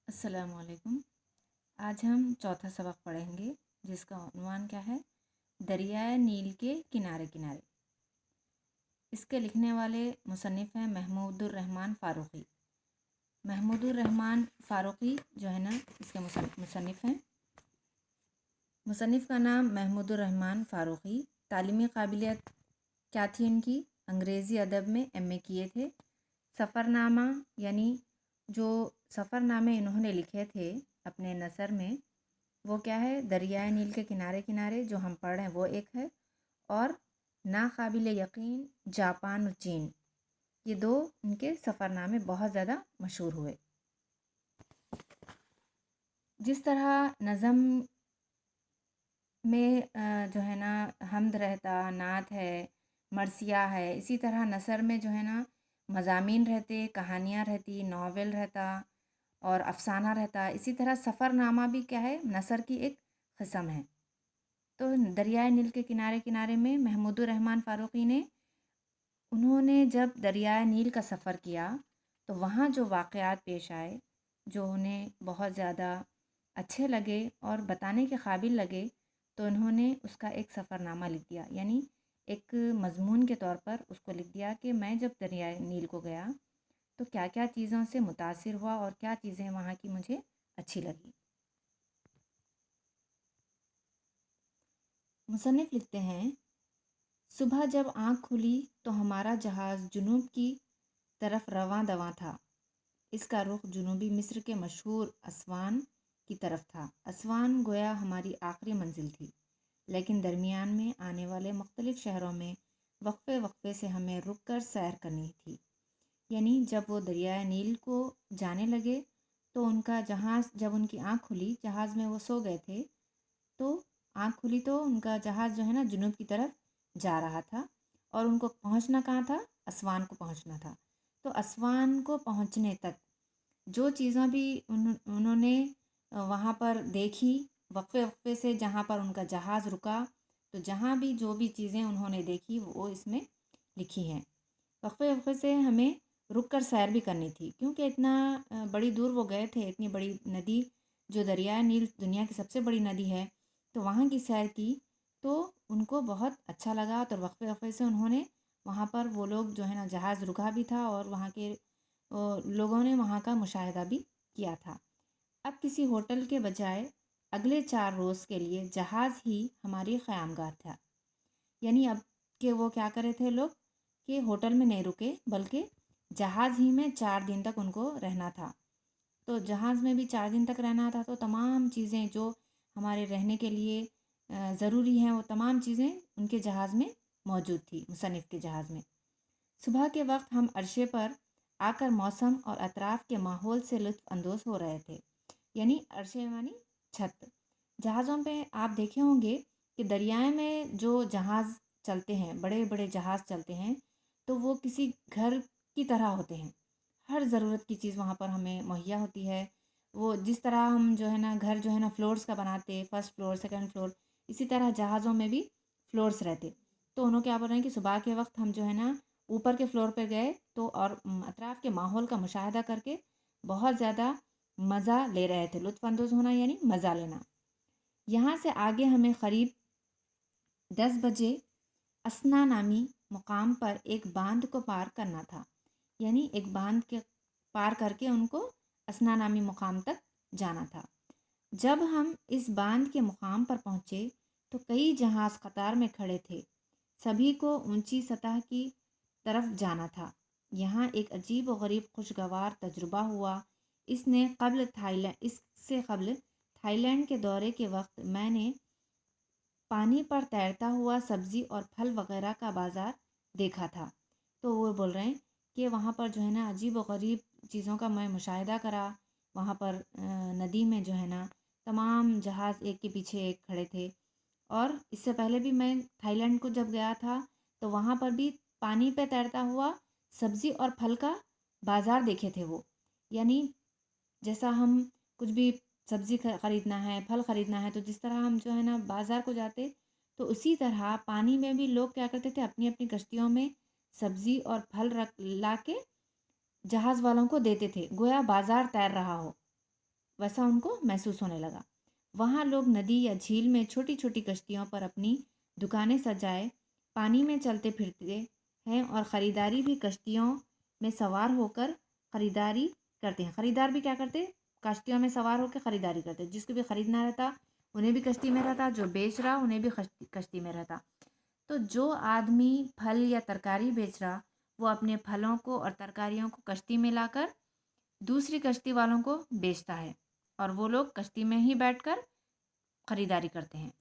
अस्सलाम वालेकुम। आज हम चौथा सबक पढ़ेंगे जिसका उन्वान क्या है, दरियाए नील के किनारे किनारे। इसके लिखने वाले मुसन्निफ़ हैं महमूदुर रहमान फ़ारूक़ी। महमूदुर रहमान फ़ारूक़ी जो है ना, इसके मुसन्निफ़ हैं। मुसन्निफ़ का नाम महमूदुर रहमान फ़ारूक़ी। तालीमी काबिलियत क्या थी इनकी? अंग्रेज़ी अदब में एमए किए थे। सफ़रनामा यानी जो सफ़रनामे इन्होंने लिखे थे अपने नसर में, वो क्या है, दरियाए नील के किनारे किनारे जो हम पढ़ रहे हैं वो एक है, और नाकाबिल यकीन जापान और चीन, ये दो उनके सफ़रनामे बहुत ज़्यादा मशहूर हुए। जिस तरह नज़म में जो है ना हम्द रहता, नात है, मरसिया है, इसी तरह नसर में जो है ना मज़ामीन रहते, कहानियाँ रहती, नावल रहता और अफ़साना रहता। इसी तरह सफ़रनामा भी क्या है, नसर की एक क़िस्म है। तो दरियाए नील के किनारे किनारे में महमूदुर रहमान फ़ारूक़ी ने, उन्होंने जब दरियाए नील का सफ़र किया तो वहाँ जो वाक़यात पेश आए, जो उन्हें बहुत ज़्यादा अच्छे लगे और बताने के काबिल लगे, तो उन्होंने उसका एक सफ़रनामा लिख दिया, यानी एक मज़मून के तौर पर उसको लिख दिया कि मैं जब दरियाए नील को गया तो क्या क्या चीज़ों से मुतासिर हुआ और क्या चीज़ें वहाँ की मुझे अच्छी लगी। मुसन्निफ़ लिखते हैं, सुबह जब आँख खुली तो हमारा जहाज़ जुनूब की तरफ रवां दवां था। इसका रुख जुनूबी मिस्र के मशहूर असवान की तरफ था। असवान गोया हमारी आखिरी मंजिल थी, लेकिन दरमियान में आने वाले मुख्तलिफ़ शहरों में वक्फे वक्फे से हमें रुक कर सैर करनी थी। यानी जब वो दरियाए नील को जाने लगे तो उनका जहाज़, जब उनकी आँख खुली, जहाज़ में वो सो गए थे, तो आँख खुली तो उनका जहाज़ जो है ना जुनूब की तरफ जा रहा था, और उनको पहुंचना कहाँ था, असवान को पहुंचना था। तो असवान को पहुंचने तक जो चीज़ें भी उन्होंने वहाँ पर देखी, वक्फे वक्फे से जहाँ पर उनका जहाज़ रुका, तो जहाँ भी जो भी चीज़ें उन्होंने देखी वो इसमें लिखी हैं। वक्फे वक्फे से हमें रुक कर सैर भी करनी थी, क्योंकि इतना बड़ी दूर वो गए थे, इतनी बड़ी नदी जो दरियाए नील दुनिया की सबसे बड़ी नदी है, तो वहाँ की सैर की तो उनको बहुत अच्छा लगा। तो वक्फे वक्फे से उन्होंने वहाँ पर, वो लोग जो है ना, जहाज़ रुका भी था और वहाँ के लोगों ने वहाँ का मुशाहिदा भी किया था। अब किसी होटल के बजाय अगले 4 रोज़ के लिए जहाज़ ही हमारी क़यामगाह था। यानी अब के वो क्या करे थे लोग कि होटल में नहीं रुके, बल्कि जहाज़ ही में 4 दिन तक उनको रहना था। तो जहाज़ में भी 4 दिन तक रहना था, तो तमाम चीज़ें जो हमारे रहने के लिए ज़रूरी हैं, वो तमाम चीज़ें उनके जहाज़ में मौजूद थी, मुसन्निफ़ के जहाज़ में। सुबह के वक्त हम अर्शे पर आकर मौसम और अतराफ़ के माहौल से लुत्फ़ अंदोज़ हो रहे थे। यानी अर्शे मानी छत। जहाज़ों पे आप देखे होंगे कि दरियाए में जो जहाज़ चलते हैं, बड़े बड़े जहाज़ चलते हैं, तो वो किसी घर की तरह होते हैं। हर ज़रूरत की चीज़ वहाँ पर हमें मुहैया होती है। वो जिस तरह हम जो है ना घर जो है ना फ्लोर्स का बनाते, फर्स्ट फ्लोर, सेकंड फ्लोर, इसी तरह जहाज़ों में भी फ्लोर्स रहते। तो उन्होंने क्या बोल रहे हैं कि सुबह के वक्त हम जो है ना ऊपर के फ्लोर पे गए, तो और अतराफ़ के माहौल का मुशाहिदा करके बहुत ज़्यादा मज़ा ले रहे थे। लुत्फ़ होना यानी मज़ा लेना। यहाँ से आगे हमें क़रीब 10 बजे असना नामी मुकाम पर एक बांध को पार करना था। यानी एक बांध के पार करके उनको असना नामी मुकाम तक जाना था। जब हम इस बांध के मुकाम पर पहुँचे तो कई जहाज़ कतार में खड़े थे। सभी को ऊंची सतह की तरफ जाना था। यहाँ एक अजीब व गरीब खुशगवार तजुर्बा हुआ। इससे कबल थाईलैंड के दौरे के वक्त मैंने पानी पर तैरता हुआ सब्ज़ी और फल वगैरह का बाज़ार देखा था। तो वो बोल रहे हैं कि वहाँ पर जो है ना अजीब व गरीब चीज़ों का मैं मुशाहिदा करा। वहाँ पर नदी में जो है ना तमाम जहाज़ एक के पीछे एक खड़े थे। और इससे पहले भी मैं थाईलैंड को जब गया था तो वहाँ पर भी पानी पे तैरता हुआ सब्ज़ी और फल का बाज़ार देखे थे वो। यानी जैसा हम कुछ भी सब्ज़ी ख़रीदना है, फल ख़रीदना है, तो जिस तरह हम जो है ना बाज़ार को जाते, तो उसी तरह पानी में भी लोग क्या करते थे, अपनी अपनी कश्तियों में सब्ज़ी और फल रख ला के जहाज़ वालों को देते थे, गोया बाज़ार तैर रहा हो। वैसा उनको महसूस होने लगा। वहाँ लोग नदी या झील में छोटी छोटी कश्तियों पर अपनी दुकानें सजाए पानी में चलते फिरते हैं और ख़रीदारी भी कश्तियों में सवार होकर ख़रीदारी करते हैं। ख़रीदार भी क्या करते, कश्तियों में सवार होकर ख़रीदारी करते, जिसको भी ख़रीदना रहता उन्हें भी कश्ती में रहता, जो बेच रहा उन्हें भी कश्ती में रहता। तो जो आदमी फल या तरकारी बेच रहा वो अपने फलों को और तरकारियों को कश्ती में लाकर दूसरी कश्ती वालों को बेचता है और वो लोग कश्ती में ही बैठकर खरीदारी करते हैं।